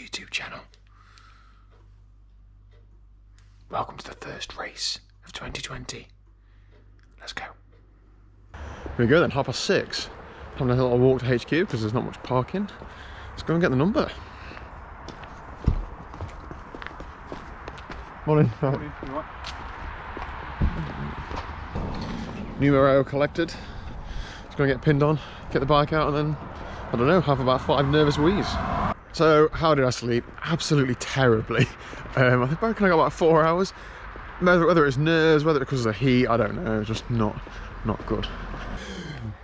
YouTube channel. Welcome to the first race of 2020. Let's go. Here we go then, 6:30. Having a little walk to HQ because there's not much parking. Let's go and get the number. Morning. Morning. Numero collected. Just gonna get pinned on, get the bike out, and then, I don't know, have about 5 nervous wheeze. So, how did I sleep? Absolutely terribly. I reckon I got about 4 hours. Whether it's nerves, whether it's because of the heat, I don't know. Just not good.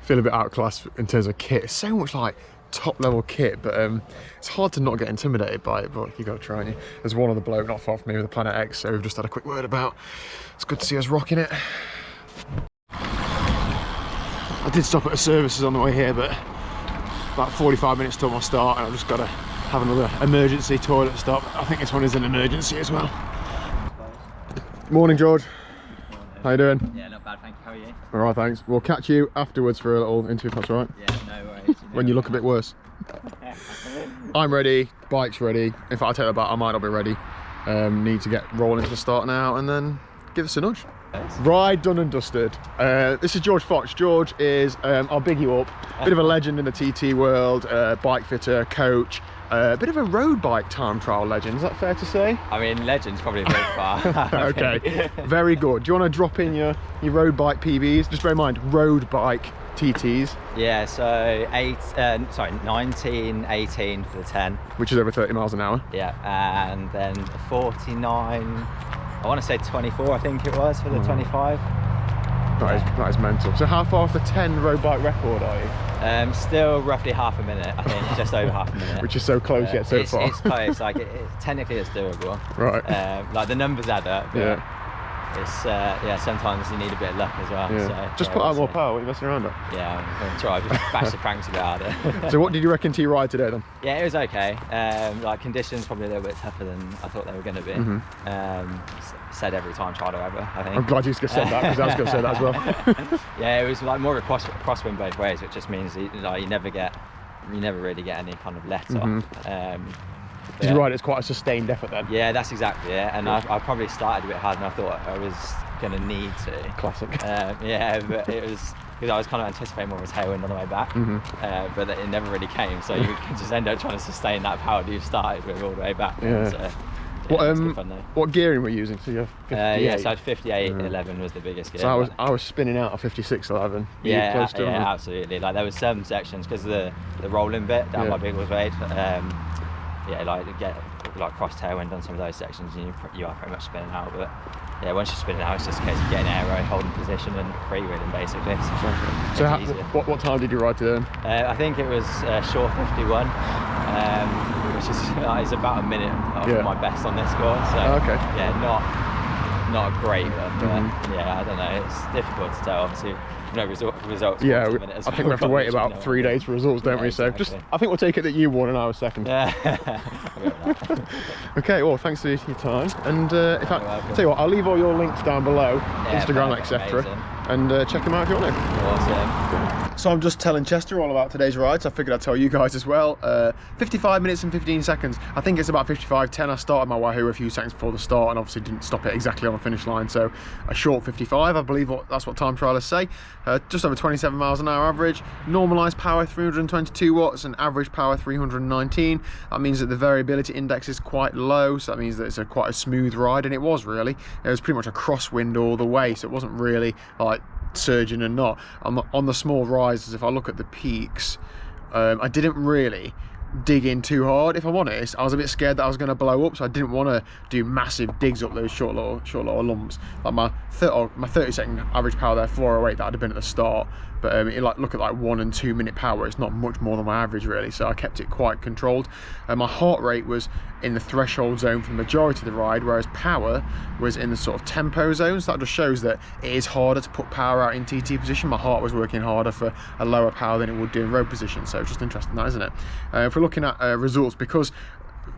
Feel a bit outclassed in terms of kit. It's so much like top level kit, but it's hard to not get intimidated by it, but you gotta try, and there's one other bloke not far from me with the Planet X, so we've just had a quick word about. It's good to see us rocking it. I did stop at the services on the way here, but about 45 minutes till my start, and I've just got to have another emergency toilet stop. I think this one is an emergency as well. Morning, George. How you doing? Yeah, not bad, thank you. How are you? All right, thanks. We'll catch you afterwards for a little interview, if that's all right. Yeah, no worries. When you look a bit worse. I'm ready, bike's ready. In fact, I'll take that back, I might not be ready. Need to get rolling to the start now and then give us a nudge. Ride done and dusted. This is George Fox. George is, I'll big you up, bit of a legend in the TT world, bike fitter, coach, a bit of a road bike time trial legend, is that fair to say? I mean, legend's probably a bit far. Okay, very good. Do you want to drop in your road bike PBs? Just bear in mind, road bike TTs. Yeah, so 19, 18 for the 10. Which is over 30 miles an hour. Yeah, and then 49, I want to say 24, I think it was, for the 25. That is mental. So how far off the 10 road bike record are you? Still roughly half a minute, I think, just over half a minute. Which is so close yet so far. It's close, like technically it's doable. Right. Like the numbers add up, but yeah. It's yeah, sometimes you need a bit of luck as well. Yeah. So, just put out more power, what are you messing around at? Yeah, I'm going to try, just bash the cranks a bit harder. So what did you reckon to your ride today then? Yeah, it was okay. Like conditions probably a little bit tougher than I thought they were going to be. Said every time, tried ever, I think. I'm glad you just said that, because I was going to say that as well. Yeah, it was like more of a crosswind both ways, which just means like you never really get any kind of let off. Did you ride it as quite a sustained effort then? Yeah, that's exactly it. And I probably started a bit hard, and I thought I was going to need to. Classic. Yeah, but it was because I was kind of anticipating more of a tailwind on the way back, but it never really came. So you can just end up trying to sustain that power that you've started with all the way back. Yeah. So, yeah, it's good fun, though. What gearing were you using? So you have 58? Yeah, so I had 58.11 was the biggest gear. So I was spinning out of 56.11. Yeah, close to yeah, absolutely. Like there was some sections because the rolling bit down by Biggleswade Wade. Yeah, like get like cross tailwind on some of those sections, and you are pretty much spinning out. But yeah, once you're spinning out, it's just a case of getting aero, holding position, and freewheeling basically. So what time did you ride today? I think it was short 51, which is about a minute off my best on this course. So yeah, not a great one, but yeah, I don't know. It's difficult to tell. Obviously, no results. Yeah, I think we have to wait about 3 days for results, don't we? So exactly. I think we'll take it that you won and I was second. Yeah. Okay, well, thanks for your time. And if tell you what, I'll leave all your links down below, Instagram, etc. And check them out if you want to. Awesome. So I'm just telling Chester all about today's ride, so I figured I'd tell you guys as well. 55 minutes and 15 seconds. I think it's about 55.10. I started my Wahoo a few seconds before the start and obviously didn't stop it exactly on the finish line. So a short 55, I believe that's what time trialists say. Just over 27 miles an hour average. Normalised power 322 watts and average power 319. That means that the variability index is quite low. So that means that it's quite a smooth ride, and it was really. It was pretty much a crosswind all the way. So it wasn't really like surging and not. On the small rises, if I look at the peaks, I didn't really dig in too hard. If I'm honest, I was a bit scared that I was going to blow up, so I didn't want to do massive digs up those short little lumps. Like my 30-second average power there, 408, that would have been at the start. But look at like 1 and 2 minute power. It's not much more than my average really, so I kept it quite controlled. My heart rate was in the threshold zone for the majority of the ride, whereas power was in the sort of tempo zone. So that just shows that it is harder to put power out in TT position. My heart was working harder for a lower power than it would do in road position. So it's just interesting, that, isn't it? If we're looking at results, because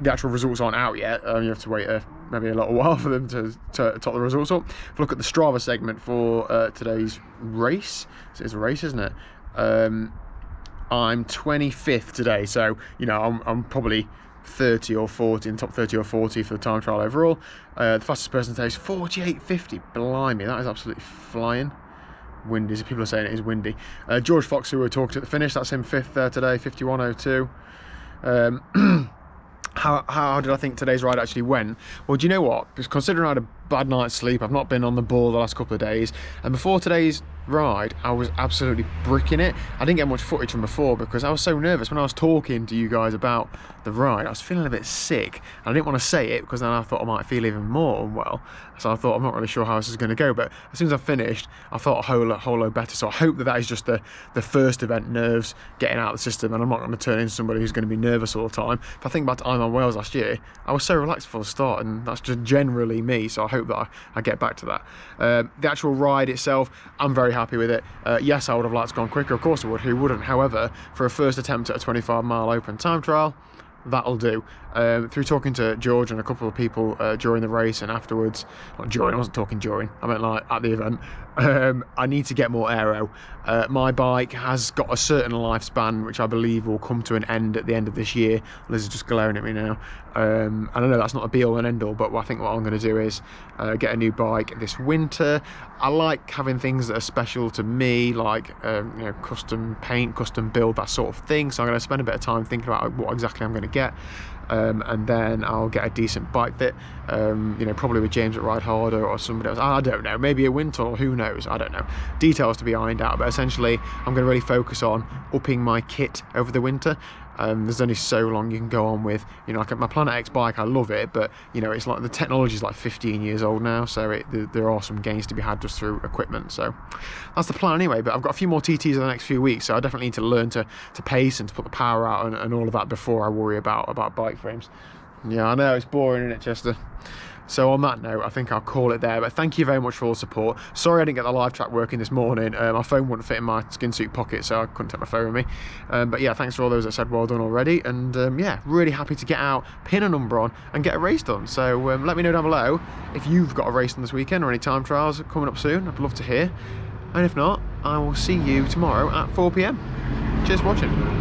the actual results aren't out yet, you have to wait maybe a little while for them to top the results up. If we look at the Strava segment for today's race, so it's a race, isn't it? I'm 25th today, so I'm probably 30 or 40, in the top 30 or 40 for the time trial overall. The fastest person today is 48.50. Blimey, that is absolutely flying. Windy, as people are saying it is windy. George Fox, who we talked at the finish, that's him 5th there today, 51.02. How did I think today's ride actually went? Well, do you know what? Because considering I had a bad night's sleep, I've not been on the ball the last couple of days, and before today's ride I was absolutely bricking it. I didn't get much footage from before because I was so nervous when I was talking to you guys about the ride. I was feeling a bit sick and I didn't want to say it because then I thought I might feel even more unwell, so I thought I'm not really sure how this is going to go, but as soon as I finished I felt a whole lot better. So I hope that is just the first event nerves getting out of the system, and I'm not going to turn into somebody who's going to be nervous all the time. If I think back to Ironman Wales last year, I was so relaxed before the start, and that's just generally me, so I hope that I get back to that. The actual ride itself, I'm very happy with it. Yes, I would have liked to go on quicker, of course I would, who wouldn't? However, for a first attempt at a 25-mile open time trial, that'll do. Through talking to George and a couple of people during the race and afterwards, not during, I wasn't talking during, I meant like at the event, I need to get more aero. My bike has got a certain lifespan which I believe will come to an end at the end of this year. Liz is just glaring at me now. And I know that's not a be all and end all, but I think what I'm going to do is get a new bike this winter. I like having things that are special to me, like you know, custom paint, custom build, that sort of thing. So I'm going to spend a bit of time thinking about what exactly I'm going to get. And then I'll get a decent bike fit, you know, probably with James at Rideharder or somebody else. I don't know, maybe a Wintle, who knows, I don't know. Details to be ironed out, but essentially I'm going to really focus on upping my kit over the winter. There's only so long you can go on with, you know, like my Planet X bike, I love it, but you know, it's like the technology is like 15 years old now, so there are some gains to be had just through equipment. So that's the plan anyway, but I've got a few more TTs in the next few weeks, so I definitely need to learn to pace and to put the power out and all of that before I worry about bike frames. Yeah, I know, it's boring, isn't it, Chester? So on that note, I think I'll call it there, but thank you very much for all the support. Sorry I didn't get the live track working this morning. My phone wouldn't fit in my skin suit pocket, so I couldn't take my phone with me. But yeah, thanks for all those that said well done already, and yeah, really happy to get out, pin a number on, and get a race done. So let me know down below if you've got a race on this weekend or any time trials coming up soon. I'd love to hear. And if not, I will see you tomorrow at 4 PM. Cheers for watching.